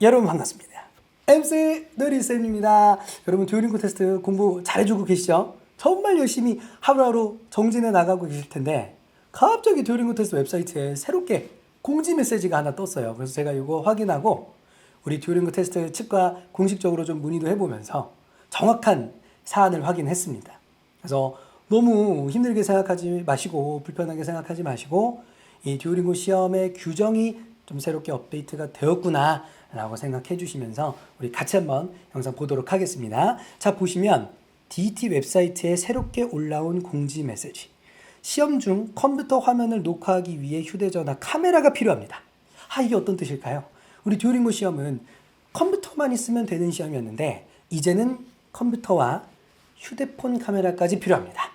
여러분 반갑습니다. MC 느리쌤입니다. 여러분 듀오링고 테스트 공부 잘해주고 계시죠? 정말 열심히 하루하루 정진해 나가고 계실 텐데 갑자기 듀오링고 테스트 웹사이트에 새롭게 공지 메시지가 하나 떴어요. 그래서 제가 이거 확인하고 우리 듀오링고 테스트 측과 공식적으로 좀 문의도 해보면서 정확한 사안을 확인했습니다. 그래서 너무 힘들게 생각하지 마시고 불편하게 생각하지 마시고 이 듀오링고 시험의 규정이 좀 새롭게 업데이트가 되었구나 라고 생각해 주시면서 우리 같이 한번 영상 보도록 하겠습니다. 자, 보시면 DT 웹사이트에 새롭게 올라온 공지 메시지. 시험 중 컴퓨터 화면을 녹화하기 위해 휴대전화 카메라가 필요합니다. 이게 어떤 뜻일까요? 우리 듀오링고 시험은 컴퓨터만 있으면 되는 시험이었는데 이제는 컴퓨터와 휴대폰 카메라까지 필요합니다.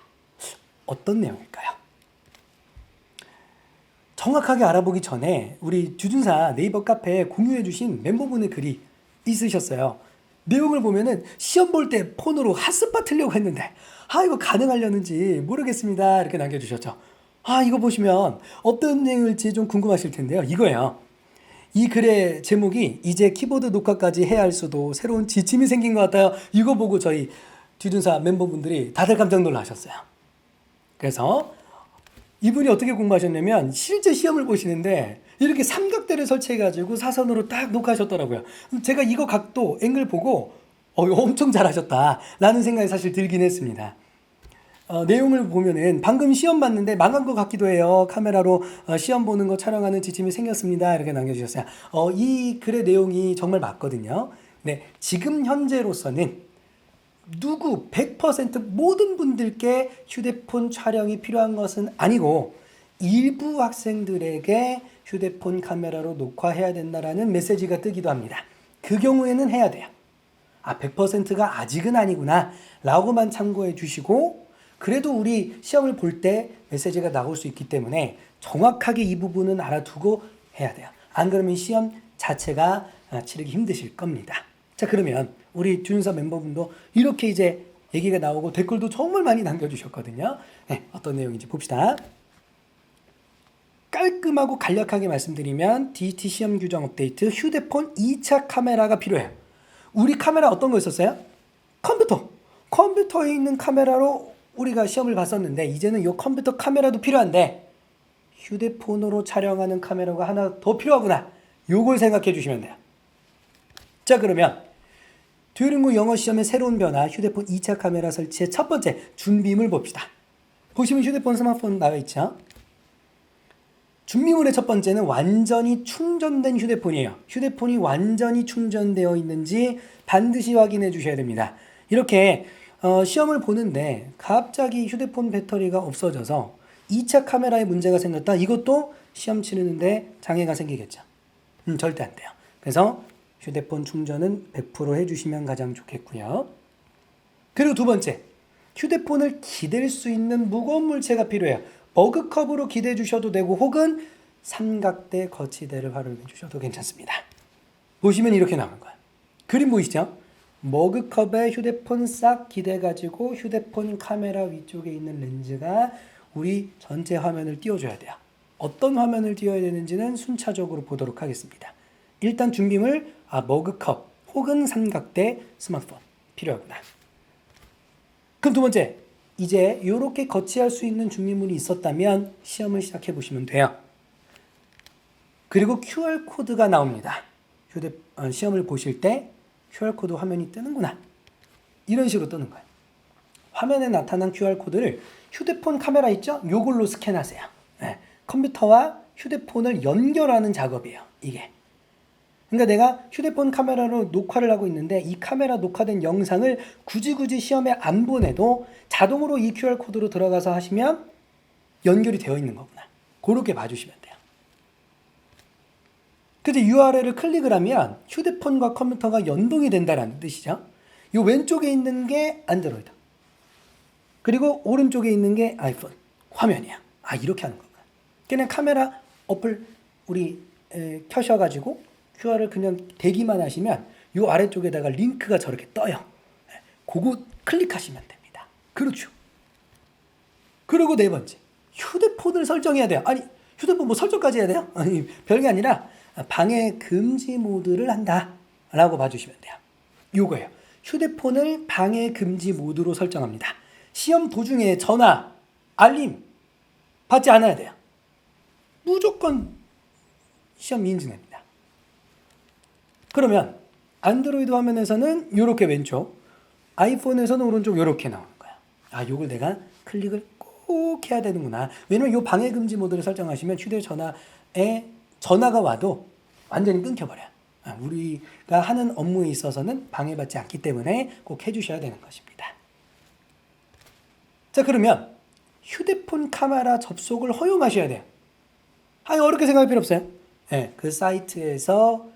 어떤 내용일까요? 정확하게 알아보기 전에 우리 주준사 네이버 카페에 공유해 주신 멤버분의 글이 있으셨어요. 내용을 보면은 시험 볼 때 폰으로 핫스팟 틀려고 했는데 이거 가능하려는지 모르겠습니다 이렇게 남겨주셨죠. 이거 보시면 어떤 내용일지 좀 궁금하실 텐데요. 이거예요. 이 글의 제목이 이제 키보드 녹화까지 해야 할 수도 새로운 지침이 생긴 것 같아요. 이거 보고 저희 주준사 멤버분들이 다들 깜짝 놀라셨어요. 그래서 이분이 어떻게 공부하셨냐면 실제 시험을 보시는데 이렇게 삼각대를 설치해가지고 사선으로 딱 녹화하셨더라고요. 제가 이거 각도, 앵글 보고 엄청 잘하셨다 라는 생각이 사실 들긴 했습니다. 내용을 보면은 방금 시험 봤는데 망한 것 같기도 해요. 카메라로 시험 보는 거 촬영하는 지침이 생겼습니다. 이렇게 남겨주셨어요. 이 글의 내용이 정말 맞거든요. 네, 지금 현재로서는 누구 100% 모든 분들께 휴대폰 촬영이 필요한 것은 아니고 일부 학생들에게 휴대폰 카메라로 녹화해야 된다라는 메시지가 뜨기도 합니다. 그 경우에는 해야 돼요. 100%가 아직은 아니구나 라고만 참고해 주시고 그래도 우리 시험을 볼 때 메시지가 나올 수 있기 때문에 정확하게 이 부분은 알아두고 해야 돼요. 안 그러면 시험 자체가 치르기 힘드실 겁니다. 자, 그러면 우리 준사 멤버분도 이렇게 이제 얘기가 나오고 댓글도 정말 많이 남겨주셨거든요. 네, 어떤 내용인지 봅시다. 깔끔하고 간략하게 말씀드리면 DT 시험 규정 업데이트 휴대폰 2차 카메라가 필요해요. 우리 카메라 어떤 거 있었어요? 컴퓨터에 있는 카메라로 우리가 시험을 봤었는데 이제는 이 컴퓨터 카메라도 필요한데 휴대폰으로 촬영하는 카메라가 하나 더 필요하구나. 요걸 생각해 주시면 돼요. 자, 그러면 듀오링고 영어 시험의 새로운 변화 휴대폰 2차 카메라 설치의 첫 번째 준비물 봅시다. 보시면 휴대폰, 스마트폰 나와 있죠. 준비물의 첫 번째는 완전히 충전된 휴대폰이에요. 휴대폰이 완전히 충전되어 있는지 반드시 확인해 주셔야 됩니다. 이렇게 시험을 보는데 갑자기 휴대폰 배터리가 없어져서 2차 카메라에 문제가 생겼다. 이것도 시험 치르는데 장애가 생기겠죠. 절대 안 돼요. 그래서 휴대폰 충전은 100% 해주시면 가장 좋겠고요. 그리고 두 번째, 휴대폰을 기댈 수 있는 무거운 물체가 필요해요. 머그컵으로 기대 주셔도 되고 혹은 삼각대 거치대를 활용해 주셔도 괜찮습니다. 보시면 이렇게 나오는 거예요. 그림 보이시죠? 머그컵에 휴대폰 싹 기대가지고 휴대폰 카메라 위쪽에 있는 렌즈가 우리 전체 화면을 띄워줘야 돼요. 어떤 화면을 띄워야 되는지는 순차적으로 보도록 하겠습니다. 일단 준비물, 머그컵 혹은 삼각대, 스마트폰 필요하구나. 그럼 두 번째, 이제 이렇게 거치할 수 있는 준비물이 있었다면 시험을 시작해 보시면 돼요. 그리고 QR코드가 나옵니다. 시험을 보실 때 QR코드 화면이 뜨는구나. 이런 식으로 뜨는 거예요. 화면에 나타난 QR코드를 휴대폰 카메라 있죠? 요걸로 스캔하세요. 네. 컴퓨터와 휴대폰을 연결하는 작업이에요. 이게. 그러니까 내가 휴대폰 카메라로 녹화를 하고 있는데 이 카메라 녹화된 영상을 굳이 시험에 안 보내도 자동으로 이 QR코드로 들어가서 하시면 연결이 되어 있는 거구나. 그렇게 봐주시면 돼요. 그래서 URL을 클릭을 하면 휴대폰과 컴퓨터가 연동이 된다는 뜻이죠. 이 왼쪽에 있는 게 안드로이드. 그리고 오른쪽에 있는 게 아이폰 화면이야. 이렇게 하는 거구나. 그냥 카메라 어플 우리 켜셔가지고 QR을 그냥 대기만 하시면 이 아래쪽에다가 링크가 저렇게 떠요. 그거 클릭하시면 됩니다. 그렇죠. 그리고 네 번째, 휴대폰을 설정해야 돼요. 휴대폰 설정까지 해야 돼요? 별게 아니라 방해 금지 모드를 한다라고 봐주시면 돼요. 요거예요. 휴대폰을 방해 금지 모드로 설정합니다. 시험 도중에 전화, 알림 받지 않아야 돼요. 무조건 시험 인증입니다. 그러면 안드로이드 화면에서는 이렇게 왼쪽, 아이폰에서는 오른쪽 이렇게 나오는 거야. 아, 요걸 내가 클릭을 꼭 해야 되는구나. 왜냐면 요 방해 금지 모드를 설정하시면 휴대전화에 전화가 와도 완전히 끊겨버려요. 우리가 하는 업무에 있어서는 방해받지 않기 때문에 꼭 해주셔야 되는 것입니다. 자, 그러면 휴대폰 카메라 접속을 허용하셔야 돼요. 어렵게 생각할 필요 없어요. 네, 그 사이트에서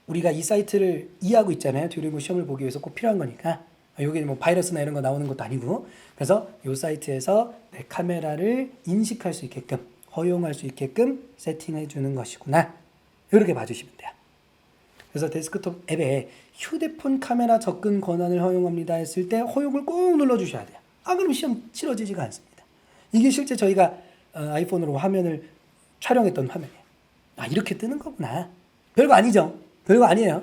우리가 이 사이트를 이해하고 있잖아요. 듀오링고 시험을 보기 위해서 꼭 필요한 거니까. 여기 뭐 바이러스나 이런 거 나오는 것도 아니고. 그래서 이 사이트에서 내 카메라를 인식할 수 있게끔, 허용할 수 있게끔 세팅해 주는 것이구나. 이렇게 봐주시면 돼요. 그래서 데스크톱 앱에 휴대폰 카메라 접근 권한을 허용합니다 했을 때 허용을 꼭 눌러주셔야 돼요. 그럼 시험 치러지지가 않습니다. 이게 실제 저희가 아이폰으로 화면을 촬영했던 화면이에요. 이렇게 뜨는 거구나. 별거 아니죠? 별거 아니에요.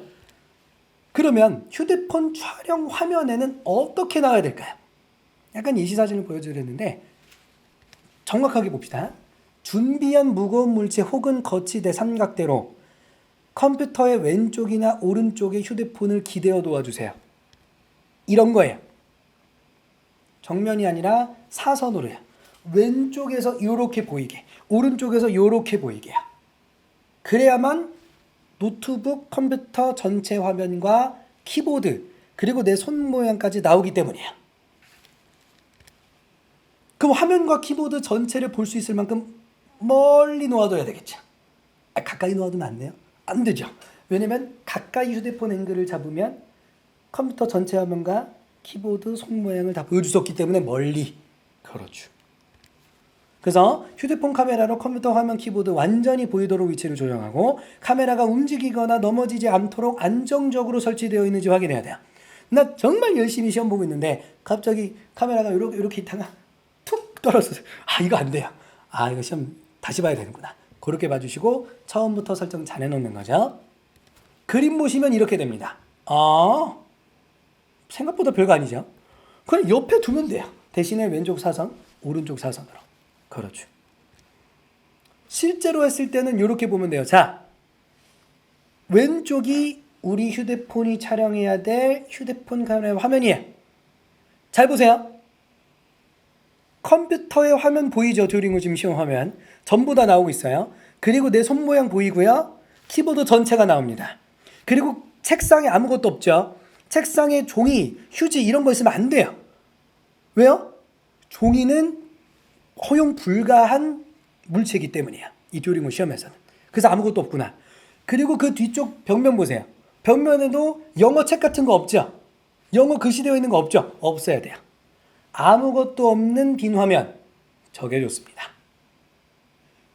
그러면 휴대폰 촬영 화면에는 어떻게 나와야 될까요? 약간 예시사진을 보여드렸는데 정확하게 봅시다. 준비한 무거운 물체 혹은 거치대 삼각대로 컴퓨터의 왼쪽이나 오른쪽에 휴대폰을 기대어 놓아주세요. 이런 거예요. 정면이 아니라 사선으로요. 왼쪽에서 이렇게 보이게, 오른쪽에서 이렇게 보이게요. 그래야만 노트북, 컴퓨터 전체 화면과 키보드, 그리고 내 손 모양까지 나오기 때문이에요. 그럼 화면과 키보드 전체를 볼 수 있을 만큼 멀리 놓아둬야 되겠죠. 가까이 놓아두면 안 돼요? 안 되죠. 왜냐면 가까이 휴대폰 앵글을 잡으면 컴퓨터 전체 화면과 키보드, 손 모양을 다 보여줄 수 없기 때문에 멀리. 그렇죠. 그래서 휴대폰 카메라로 컴퓨터 화면, 키보드 완전히 보이도록 위치를 조정하고 카메라가 움직이거나 넘어지지 않도록 안정적으로 설치되어 있는지 확인해야 돼요. 나 정말 열심히 시험 보고 있는데 갑자기 카메라가 이렇게 있다가 툭 떨어졌어요. 이거 안 돼요. 이거 시험 다시 봐야 되는구나. 그렇게 봐주시고 처음부터 설정 잘 해놓는 거죠. 그림 보시면 이렇게 됩니다. 생각보다 별거 아니죠. 그냥 옆에 두면 돼요. 대신에 왼쪽 사선, 오른쪽 사선으로. 그렇죠. 실제로 했을 때는 이렇게 보면 돼요. 자, 왼쪽이 우리 휴대폰이 촬영해야 될 휴대폰 카메라 화면이에요. 잘 보세요. 컴퓨터의 화면 보이죠? 듀오링고 지금 시험 화면. 전부 다 나오고 있어요. 그리고 내 손 모양 보이고요. 키보드 전체가 나옵니다. 그리고 책상에 아무것도 없죠. 책상에 종이, 휴지 이런 거 있으면 안 돼요. 왜요? 종이는 허용 불가한 물체이기 때문이야. 이 듀오링고 시험에서는. 그래서 아무것도 없구나. 그리고 그 뒤쪽 벽면 보세요. 벽면에도 영어 책 같은 거 없죠? 영어 글씨 되어 있는 거 없죠? 없어야 돼요. 아무것도 없는 빈 화면. 저게 좋습니다.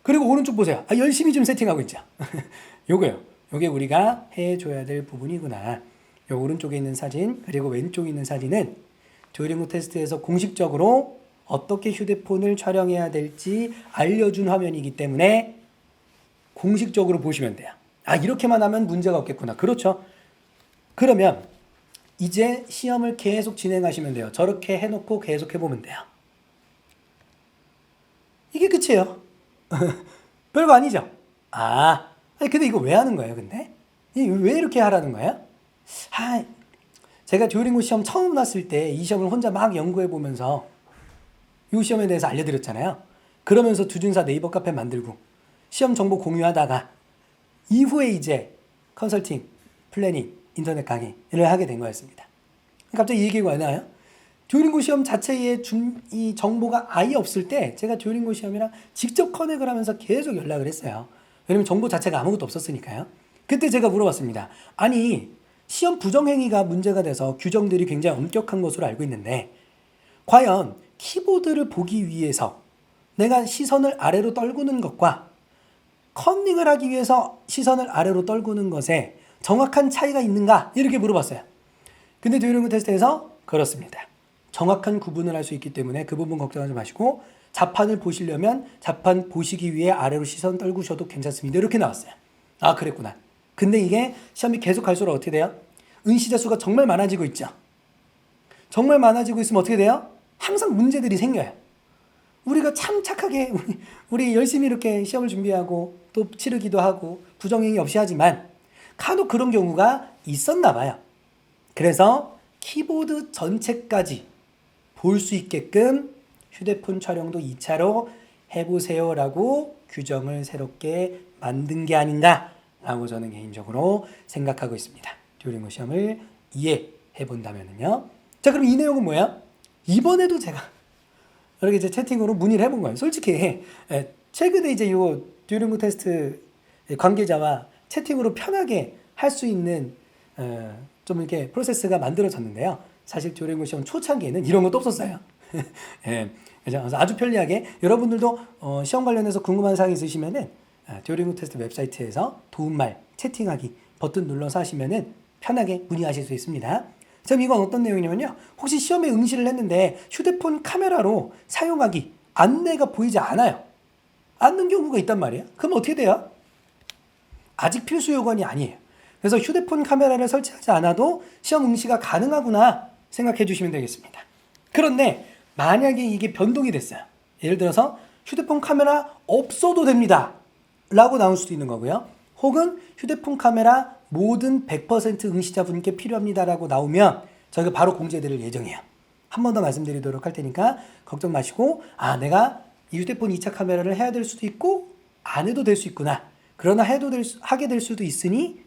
그리고 오른쪽 보세요. 열심히 좀 세팅하고 있죠? 요거요. 요게 우리가 해줘야 될 부분이구나. 요 오른쪽에 있는 사진, 그리고 왼쪽에 있는 사진은 듀오링고 테스트에서 공식적으로 어떻게 휴대폰을 촬영해야 될지 알려준 화면이기 때문에 공식적으로 보시면 돼요. 이렇게만 하면 문제가 없겠구나. 그렇죠. 그러면 이제 시험을 계속 진행하시면 돼요. 저렇게 해놓고 계속 해보면 돼요. 이게 끝이에요. 별거 아니죠? 근데 이거 왜 하는 거예요, 근데? 왜 이렇게 하라는 거예요? 제가 듀오링고 시험 처음 났을 때 이 시험을 혼자 막 연구해보면서 이 시험에 대해서 알려드렸잖아요. 그러면서 두준사 네이버 카페 만들고 시험 정보 공유하다가 이후에 이제 컨설팅, 플래닝, 인터넷 강의를 하게 된 거였습니다. 갑자기 이 얘기가 왜 나와요? 듀오링고 시험 자체에 이 정보가 아예 없을 때 제가 듀오링고 시험이랑 직접 커넥을 하면서 계속 연락을 했어요. 왜냐면 정보 자체가 아무것도 없었으니까요. 그때 제가 물어봤습니다. 시험 부정행위가 문제가 돼서 규정들이 굉장히 엄격한 것으로 알고 있는데 과연 키보드를 보기 위해서 내가 시선을 아래로 떨구는 것과 커닝을 하기 위해서 시선을 아래로 떨구는 것에 정확한 차이가 있는가? 이렇게 물어봤어요. 근데 듀오링고 테스트에서 그렇습니다. 정확한 구분을 할 수 있기 때문에 그 부분 걱정하지 마시고 자판을 보시려면 자판 보시기 위해 아래로 시선 떨구셔도 괜찮습니다. 이렇게 나왔어요. 아, 그랬구나. 근데 이게 시험이 계속 갈수록 어떻게 돼요? 응시자 수가 정말 많아지고 있죠. 정말 많아지고 있으면 어떻게 돼요? 항상 문제들이 생겨요. 우리가 참 착하게 우리 열심히 이렇게 시험을 준비하고 또 치르기도 하고 부정행위 없이 하지만 간혹 그런 경우가 있었나 봐요. 그래서 키보드 전체까지 볼 수 있게끔 휴대폰 촬영도 2차로 해보세요라고 규정을 새롭게 만든 게 아닌가라고 저는 개인적으로 생각하고 있습니다. 듀오링고 시험을 이해해 본다면요. 자, 그럼 이 내용은 뭐야? 이번에도 제가 이렇게 이제 채팅으로 문의를 해본 거예요. 솔직히 최근에 이제 요 듀오링고 테스트 관계자와 채팅으로 편하게 할 수 있는 좀 이렇게 프로세스가 만들어졌는데요. 사실 듀오링고 시험 초창기에는 이런 것도 없었어요. 예, 그래서 아주 편리하게 여러분들도 시험 관련해서 궁금한 사항 있으시면은 듀오링고 테스트 웹사이트에서 도움말 채팅하기 버튼 눌러서 하시면은 편하게 문의하실 수 있습니다. 그럼 이건 어떤 내용이냐면요. 혹시 시험에 응시를 했는데 휴대폰 카메라로 사용하기 안내가 보이지 않아요. 않는 경우가 있단 말이에요. 그럼 어떻게 돼요? 아직 필수 요건이 아니에요. 그래서 휴대폰 카메라를 설치하지 않아도 시험 응시가 가능하구나 생각해 주시면 되겠습니다. 그런데 만약에 이게 변동이 됐어요. 예를 들어서 휴대폰 카메라 없어도 됩니다 라고 나올 수도 있는 거고요. 혹은 휴대폰 카메라 모든 100% 응시자분께 필요합니다 라고 나오면 저희가 바로 공지해드릴 예정이에요. 한 번 더 말씀드리도록 할 테니까 걱정 마시고 내가 이 휴대폰 2차 카메라를 해야 될 수도 있고 안 해도 될 수 있구나. 그러나 하게 될 수도 있으니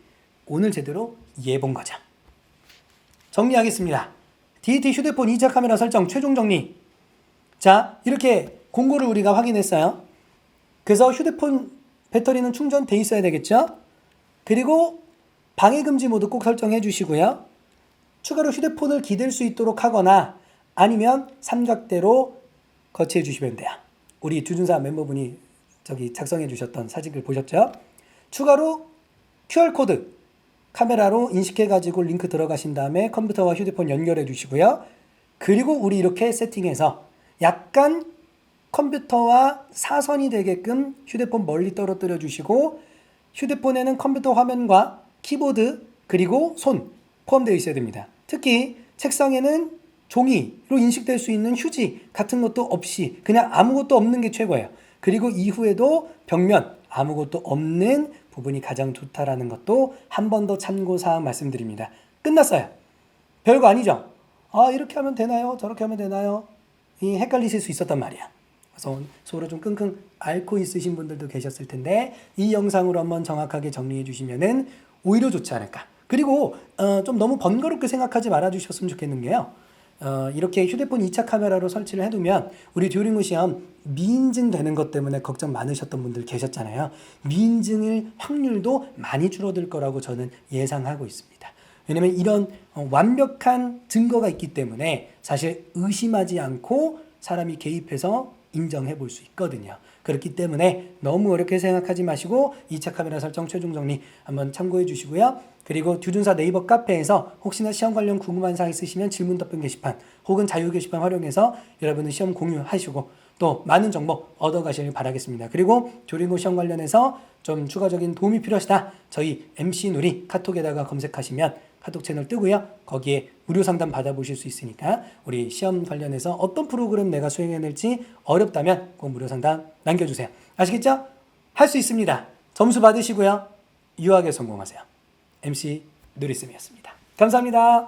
오늘 제대로 이해해 본 거죠. 정리하겠습니다. DT 휴대폰 2차 카메라 설정 최종 정리. 자, 이렇게 공고를 우리가 확인했어요. 그래서 휴대폰 배터리는 충전돼 있어야 되겠죠? 그리고 방해금지 모드 꼭 설정해 주시고요. 추가로 휴대폰을 기댈 수 있도록 하거나 아니면 삼각대로 거치해 주시면 돼요. 우리 주준사 멤버분이 작성해 주셨던 사진글 보셨죠? 추가로 QR코드 카메라로 인식해가지고 링크 들어가신 다음에 컴퓨터와 휴대폰 연결해 주시고요. 그리고 우리 이렇게 세팅해서 약간 컴퓨터와 사선이 되게끔 휴대폰 멀리 떨어뜨려 주시고 휴대폰에는 컴퓨터 화면과 키보드 그리고 손 포함되어 있어야 됩니다. 특히 책상에는 종이로 인식될 수 있는 휴지 같은 것도 없이 그냥 아무것도 없는 게 최고예요. 그리고 이후에도 벽면 아무것도 없는 부분이 가장 좋다라는 것도 한 번 더 참고사항 말씀드립니다. 끝났어요. 별거 아니죠? 이렇게 하면 되나요? 저렇게 하면 되나요? 헷갈리실 수 있었단 말이야. 그래서 서로 좀 끙끙 앓고 있으신 분들도 계셨을 텐데 이 영상으로 한번 정확하게 정리해 주시면은 오히려 좋지 않을까. 그리고 좀 너무 번거롭게 생각하지 말아 주셨으면 좋겠는 게요. 이렇게 휴대폰 2차 카메라로 설치를 해두면 우리 듀오링고 시험 미인증 되는 것 때문에 걱정 많으셨던 분들 계셨잖아요. 미인증일 확률도 많이 줄어들 거라고 저는 예상하고 있습니다. 왜냐면 이런 완벽한 증거가 있기 때문에 사실 의심하지 않고 사람이 개입해서 인정해 볼 수 있거든요. 그렇기 때문에 너무 어렵게 생각하지 마시고 2차 카메라 설정 최종 정리 한번 참고해 주시고요. 그리고 듀준사 네이버 카페에서 혹시나 시험 관련 궁금한 사항 있으시면 질문 답변 게시판 혹은 자유 게시판 활용해서 여러분은 시험 공유하시고 또 많은 정보 얻어가시길 바라겠습니다. 그리고 듀오링고 시험 관련해서 좀 추가적인 도움이 필요하시다. 저희 MC 누리 카톡에다가 검색하시면 카톡 채널 뜨고요. 거기에 무료 상담 받아보실 수 있으니까 우리 시험 관련해서 어떤 프로그램 내가 수행해낼지 어렵다면 꼭 무료 상담 남겨주세요. 아시겠죠? 할 수 있습니다. 점수 받으시고요. 유하게 성공하세요. MC 누리쌤이었습니다. 감사합니다.